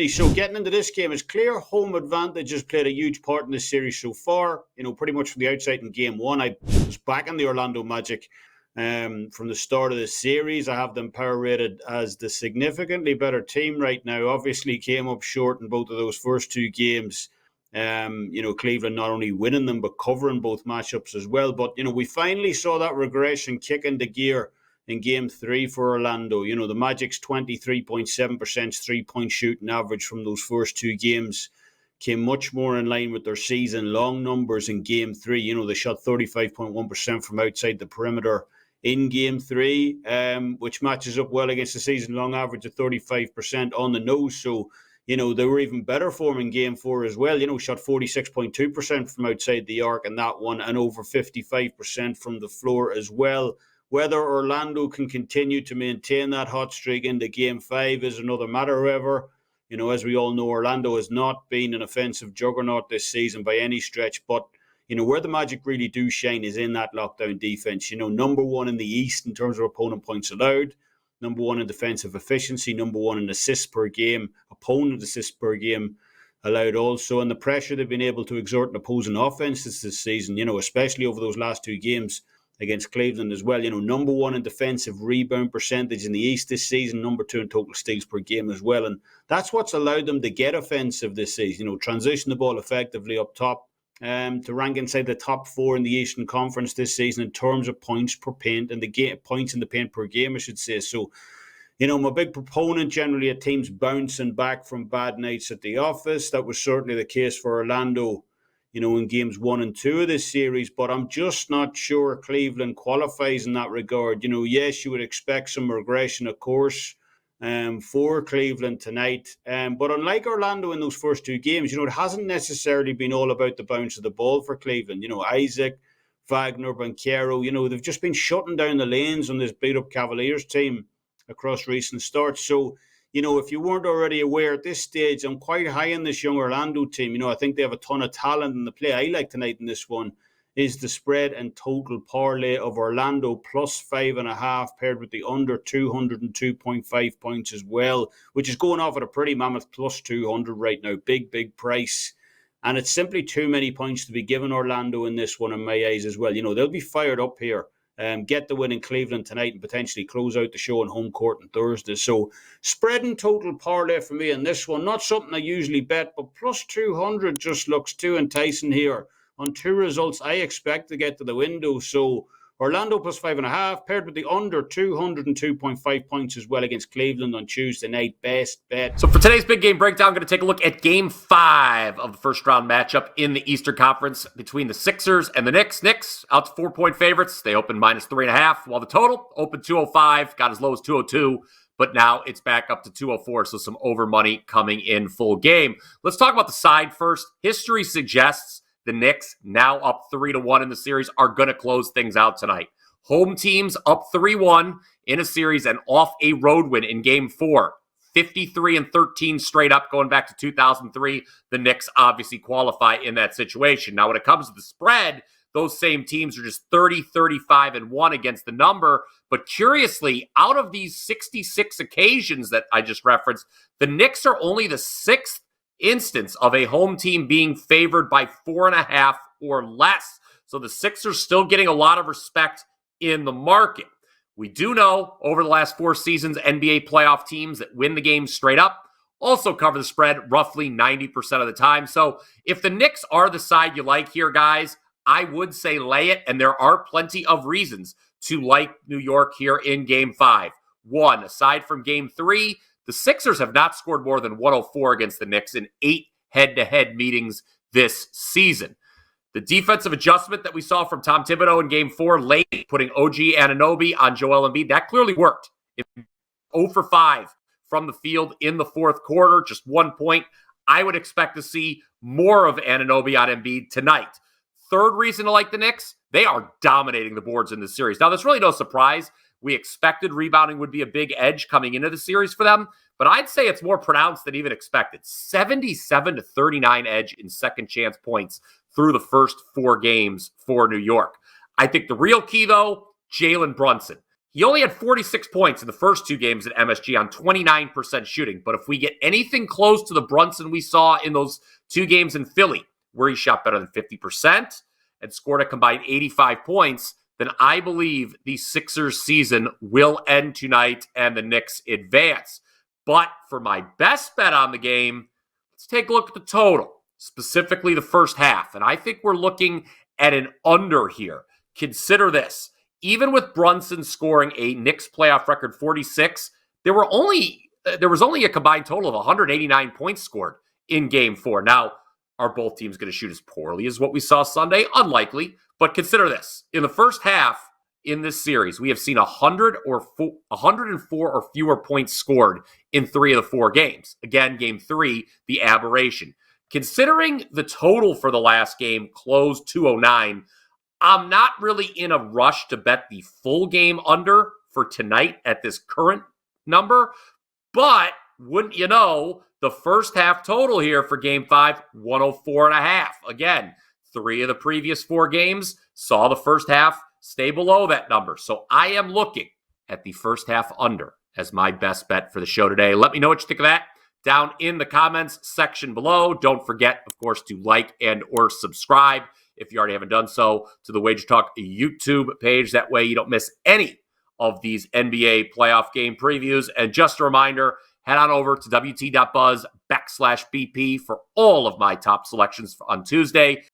So getting into this game, it's clear home advantage has played a huge part in this series so far. Pretty much from the outside in game one, I was backing the Orlando Magic from the start of the series. I have them power rated as the significantly better team right now. Obviously came up short in both of those first two games. Cleveland not only winning them, but covering both matchups as well. But, we finally saw that regression kick into gear in game three for Orlando. The Magic's 23.7% three-point shooting average from those first two games came much more in line with their season-long numbers in game three. They shot 35.1% from outside the perimeter in game three, which matches up well against the season-long average of 35% on the nose. So, they were even better form in game four as well. Shot 46.2% from outside the arc in that one and over 55% from the floor as well. Whether Orlando can continue to maintain that hot streak into game five is another matter, however. As we all know, Orlando has not been an offensive juggernaut this season by any stretch, but where the Magic really do shine is in that lockdown defense. Number one in the East in terms of opponent points allowed, number one in defensive efficiency, number one in assists per game, opponent assists per game allowed also, and the pressure they've been able to exert in opposing offenses this season, especially over those last two games against Cleveland as well. Number one in defensive rebound percentage in the East this season, number two in total steals per game as well. And that's what's allowed them to get offensive this season, transition the ball effectively up top, to rank inside the top four in the Eastern Conference this season in terms of points per paint and the points in the paint per game, I should say. So, I'm a big proponent generally of teams bouncing back from bad nights at the office. That was certainly the case for Orlando, in games 1 and 2 of this series, but I'm just not sure Cleveland qualifies in that regard. Yes, you would expect some regression, of course, for Cleveland tonight. But unlike Orlando in those first two games, it hasn't necessarily been all about the bounce of the ball for Cleveland. Isaac, Wagner, Banchero, they've just been shutting down the lanes on this beat-up Cavaliers team across recent starts. So, if you weren't already aware at this stage, I'm quite high in this young Orlando team. I think they have a ton of talent, and the play I like tonight in this one is the spread and total parlay of Orlando plus 5.5 paired with the under 202.5 points as well, which is going off at a pretty mammoth plus 200 right now. Big price. And it's simply too many points to be given Orlando in this one in my eyes as well. They'll be fired up here. Get the win in Cleveland tonight and potentially close out the show on home court on Thursday. So spread and total parlay for me in this one. Not something I usually bet, but plus 200 just looks too enticing here. On two results I expect to get to the window. So Orlando plus 5.5 paired with the under 202.5 points as well against Cleveland on Tuesday night. Best bet. So for today's big game breakdown, I'm going to take a look at game 5 of the first round matchup in the Eastern Conference between the Sixers and the Knicks. Knicks out to 4-point favorites. They opened minus 3.5, while the total opened 205, got as low as 202. But now it's back up to 204, so some over money coming in full game. Let's talk about the side first. History suggests the Knicks, now up 3-1 in the series, are going to close things out tonight. Home teams up 3-1 in a series and off a road win in game 4. 53-13 straight up going back to 2003. The Knicks obviously qualify in that situation. Now, when it comes to the spread, those same teams are just 30-35-1 against the number. But curiously, out of these 66 occasions that I just referenced, the Knicks are only the 6th instance of a home team being favored by 4.5 or less. So the Sixers still getting a lot of respect in the market. We do know over the last 4 seasons, NBA playoff teams that win the game straight up also cover the spread roughly 90% of the time. So if the Knicks are the side you like here, guys, I would say lay it, and there are plenty of reasons to like New York here in game 5. One, aside from game 3, the Sixers have not scored more than 104 against the Knicks in 8 head-to-head meetings this season. The defensive adjustment that we saw from Tom Thibodeau in Game 4 late, putting OG Anunoby on Joel Embiid, that clearly worked. 0 for 5 from the field in the fourth quarter, just 1 point. I would expect to see more of Anunoby on Embiid tonight. Third reason to like the Knicks, they are dominating the boards in this series. Now, there's really no surprise. We expected rebounding would be a big edge coming into the series for them, but I'd say it's more pronounced than even expected. 77-39 edge in second chance points through the first 4 games for New York. I think the real key, though, Jalen Brunson. He only had 46 points in the first two games at MSG on 29% shooting. But if we get anything close to the Brunson we saw in those two games in Philly, where he shot better than 50% and scored a combined 85 points, then I believe the Sixers season will end tonight and the Knicks advance. But for my best bet on the game, let's take a look at the total, specifically the first half. And I think we're looking at an under here. Consider this. Even with Brunson scoring a Knicks playoff record 46, there was only a combined total of 189 points scored in Game 4. Now, are both teams going to shoot as poorly as what we saw Sunday? Unlikely. But consider this. In the first half in this series, we have seen 104 or fewer points scored in 3 of the 4 games. Again, Game 3, the aberration. Considering the total for the last game closed 209, I'm not really in a rush to bet the full game under for tonight at this current number. But wouldn't you know, the first half total here for Game 5, 104.5. Again, 3 of the previous 4 games saw the first half stay below that number. So I am looking at the first half under as my best bet for the show today. Let me know what you think of that down in the comments section below. Don't forget, of course, to like and or subscribe if you already haven't done so to the WagerTalk YouTube page. That way you don't miss any of these NBA playoff game previews. And just a reminder, head on over to wt.buzz/BP for all of my top selections on Tuesday.